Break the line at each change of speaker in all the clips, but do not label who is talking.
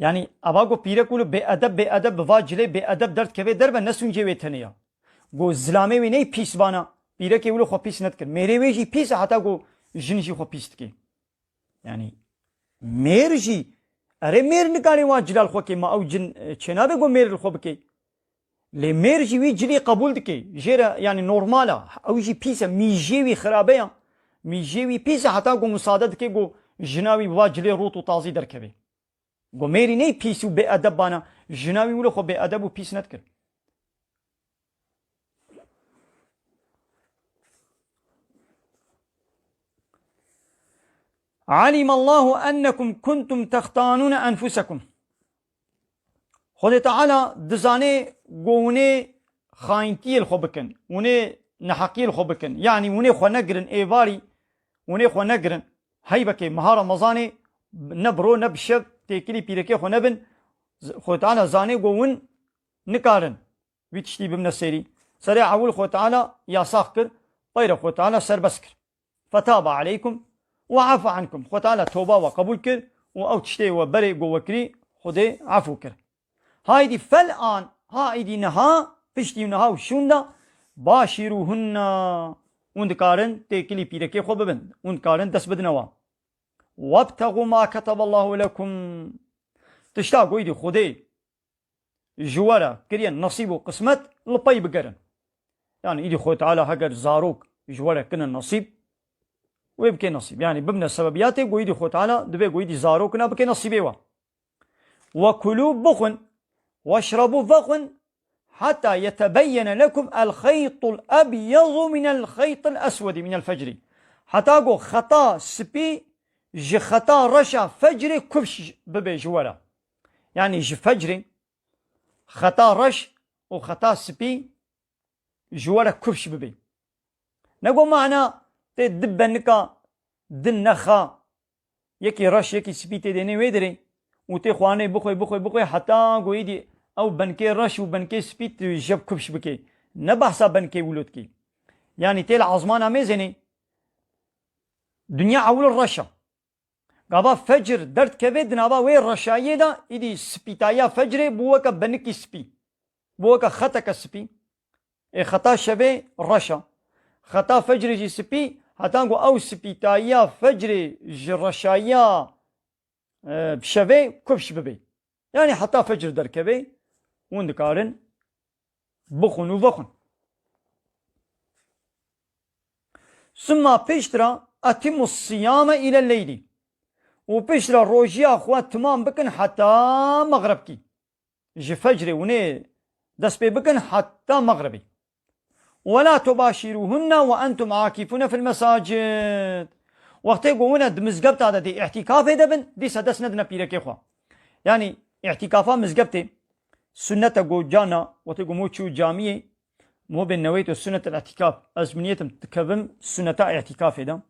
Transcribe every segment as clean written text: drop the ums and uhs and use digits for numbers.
يعني أباقو بيركولو بأدب بواجلي بأدب درد كبه دربا نسون جيوه تنيا گو زلامه وی نی پیس بانا بیرکی ولو خو پیس نت کر میره ویجی پیس حتا گو جنجی خو پیست کی يعني ميرجي اره مير نکانی وا جلال خو کی ما او جن چنا به گو مير خو بکی لی ميرجي وی جلی قبول دکی جرا يعني نورمالا او جي پیس میجی وی خرابه میجی وی پیس حتا گو مساعدت کی گو جناوی وا جلی روت و تازی درکبه گو میری نی پیسو به ادب بانا جناوی ولو خو به ادب و پیس نت کر علم الله أنكم كنتم تختانون أنفسكم خود تعالى دزاني قوني خاينتي الخبكن وني نحقي الخبكن يعني وني خو نقرن ايفاري وني خو نقرن هيبكي مهارة مزاني نبرو نبشب تيكلي بيركي خو نبن خود تعالى زاني قون نكارن ويتشتي بمن السيري سريع أول خود تعالى يا ساخكر طير خود تعالى سربسكر فتاب عليكم وعفى عنكم خود تعالى توبة وقبول كر و او تشتي وبري قو وكري خودي عفو كر هايدي فالآن هايدي نها پشتی نها و شوندا باشروهن اون کارن تکلی پیرکی خوب ببند اون کارن دست بدنوا وابتغوا ما كتب الله لكم تشتا قويدي خودي جوارا كريان نصيب وقسمت لباي بقرن يعني ايدي خود تعالى هقر زاروك جوارا كنا نصيب ويبكي نصيب يعني بمن السببيات قويدي خود تعالى دبي قويدي زاروك نبكي نصيبه وكلوا بخن واشربوا فخن حتى يتبين لكم الخيط الأبيض من الخيط الأسود من الفجر حتى قو خطا سبي جي خطا رشا فجر كفش ببي جوارا يعني جي فجر خطا رش وخطا سبي جوارا كفش ببي نقول معنا تدب نكا دن نخا يكي رش يكي سبي تديني ويدري وتي خواني بخوي حتى قويدي او بنكي رش وبنكي سبيت جب كبش بكي نبحثا بنكي ولودكي يعني تيل عظمانا ميزني دنيا اول الرشا قابا فجر درد كبد نابا وين رشاية دا ايدي سبيتايا فجر بوكا بنكي سبي بوكا خطا سبي اي خطا شبه رشا خطا فجر جي سبي هتانقو او سبيتايا فجر جي رشايا بشبه كبش ببي يعني حتى فجر دركبي وندكارن بخن وبخن ثم بيشترا اتم الصيام الى الليل وبيشترا روجيا اخوات تمام بكن حتى مغربكي جي فجر وني دس بكن حتى مغربي ولا تباشروهن وانتم عاكفون في المساجد وقت يقولون دمزقبت هذا دي اعتكاف دبن دي سدس ندنا بيركي خوا يعني اعتكافا مزقبتي سنة قو جانا وتقو موچو جامية مو بين نويت سنة الاعتكاف ازمنيتم تكبم سنة اعتكاف دا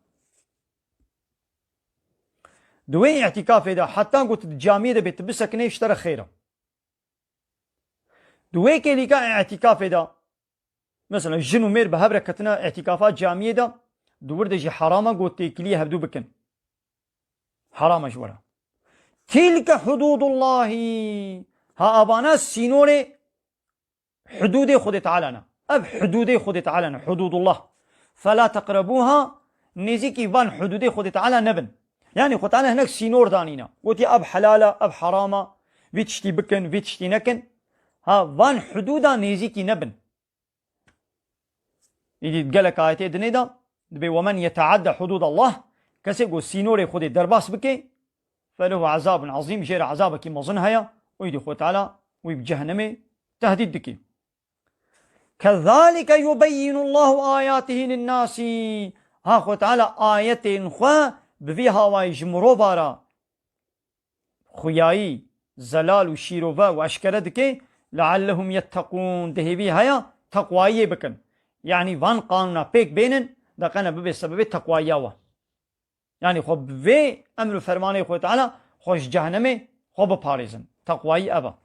دوين اعتكاف دا حتى قلت الجامية دا بيتبسك نيشترى خيرا دوين كيليكا اعتكاف دا مثلا جنو مير بهبركتنا اعتكافات جامية دا دور دا جي حرامة قلت كليه هبدو بكن حرامة جورا تلك حدود الله ها أبانا سينوري حدود خود تعالى أب حدود خود تعالى حدود الله فلا تقربوها نزيكي فان حدود خود تعالى نبن يعني خود تعالى هناك سينور دانينا قلت أب حلالة أب حرامة ويتشتي بكن ويتشتي نكن ها فان حدودا نزيكي نبن يجي تقلق آياتي دنيدا دبي ومن يتعدى حدود الله كسيقو سينوري خود درباس بكي فله عذاب عظيم جير عذابك مظنها ويدي خو تعالى ويبجهنمي تهديد دكي كذلك يبين الله آياته للناس ها خو تعالى آيات خو بفيها ويجمرو بارا خياي زلال وشيروفا واشكره دكي لعلهم يتقون دهبي هيا تقواي بكن يعني فان قانونا بيك بينن دقنا ببي سبب تقوايا يعني خب في امر فرمانه خو تعالى خوش جهنمي خب باريزن تقواي ابا